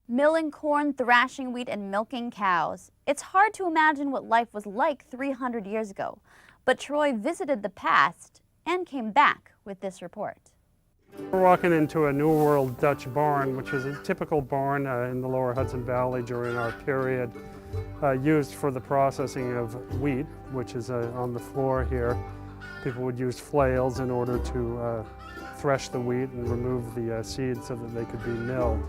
Milling corn, thrashing wheat, and milking cows. It's hard to imagine what life was like 300 years ago, but Troy visited the past and came back with this report. We're walking into a New World Dutch barn, which is a typical barn in the lower Hudson Valley during our period, used for the processing of wheat, which is on the floor here. People would use flails in order to thresh the wheat and remove the seeds so that they could be milled.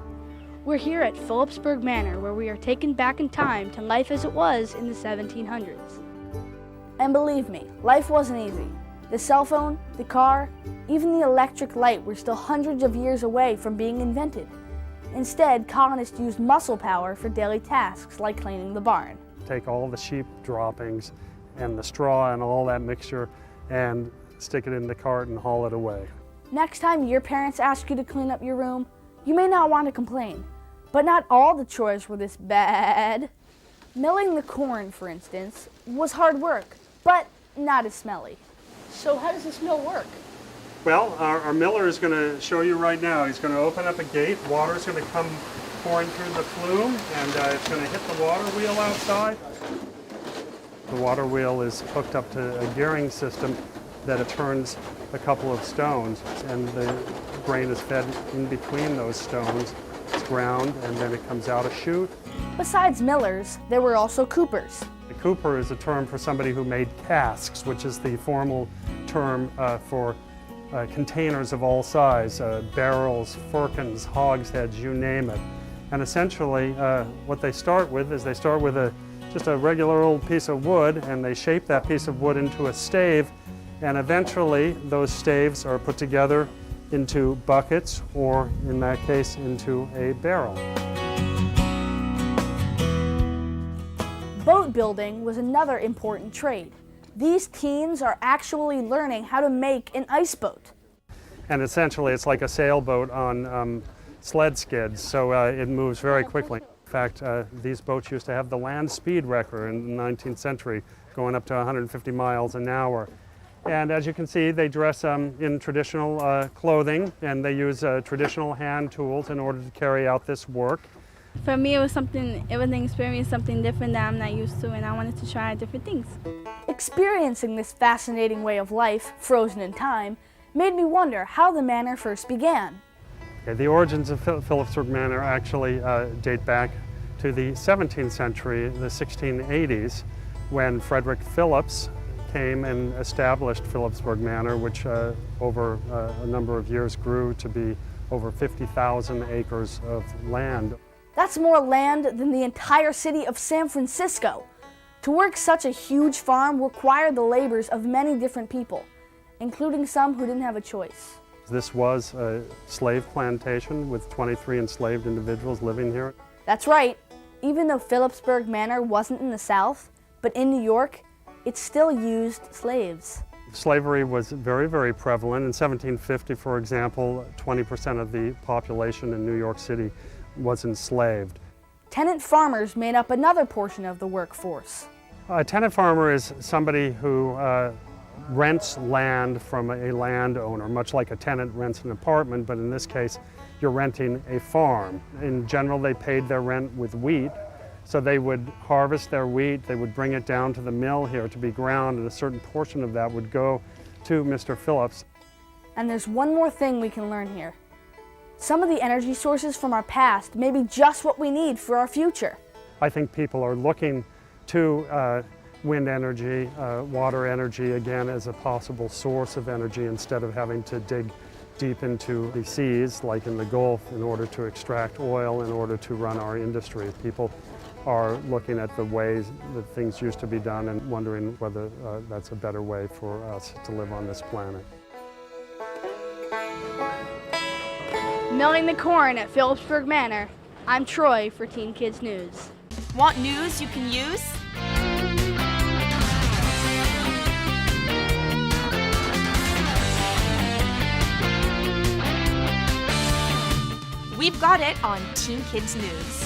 We're here at Phillipsburg Manor, where we are taken back in time to life as it was in the 1700s. And believe me, life wasn't easy. The cell phone, the car, even the electric light were still hundreds of years away from being invented. Instead, colonists used muscle power for daily tasks like cleaning the barn. Take all the sheep droppings and the straw and all that mixture and stick it in the cart and haul it away. Next time your parents ask you to clean up your room, you may not want to complain, but not all the chores were this bad. Milling the corn, for instance, was hard work, but not as smelly. So how does this mill work? Well, our miller is going to show you right now. He's going to open up a gate. Water's going to come pouring through the flume, and it's going to hit the water wheel outside. The water wheel is hooked up to a gearing system that it turns a couple of stones, and the grain is fed in between those stones. It's ground, and then it comes out a chute. Besides millers, there were also coopers. A cooper is a term for somebody who made casks, which is the formal term for containers of all size, barrels, firkins, hogsheads, you name it. And essentially what they start with is they start with just a regular old piece of wood, and they shape that piece of wood into a stave, and eventually those staves are put together into buckets, or in that case into a barrel. Boat building was another important trade. These teens are actually learning how to make an ice boat. And essentially it's like a sailboat on sled skids, so it moves very quickly. In fact, these boats used to have the land speed record in the 19th century, going up to 150 miles an hour. And as you can see, they dress in traditional clothing, and they use traditional hand tools in order to carry out this work. For me, it was an experience, something different that I'm not used to, and I wanted to try different things. Experiencing this fascinating way of life, frozen in time, made me wonder how the manor first began. Okay, the origins of Phillipsburg Manor actually date back to the 17th century, the 1680s, when Frederick Phillips came and established Phillipsburg Manor, which over a number of years grew to be over 50,000 acres of land. That's more land than the entire city of San Francisco. To work such a huge farm required the labors of many different people, including some who didn't have a choice. This was a slave plantation with 23 enslaved individuals living here. That's right. Even though Phillipsburg Manor wasn't in the South, but in New York, it still used slaves. Slavery was very, very prevalent. In 1750, for example, 20% of the population in New York City was enslaved. Tenant farmers made up another portion of the workforce. A tenant farmer is somebody who rents land from a landowner, much like a tenant rents an apartment, but in this case, you're renting a farm. In general, they paid their rent with wheat, so they would harvest their wheat, they would bring it down to the mill here to be ground, and a certain portion of that would go to Mr. Phillips. And there's one more thing we can learn here. Some of the energy sources from our past may be just what we need for our future. I think people are looking to wind energy, water energy again as a possible source of energy instead of having to dig deep into the seas like in the Gulf in order to extract oil in order to run our industry. People are looking at the ways that things used to be done and wondering whether that's a better way for us to live on this planet. Milling the corn at Phillipsburg Manor, I'm Troy for Teen Kids News. Want news you can use? We've got it on Teen Kids News.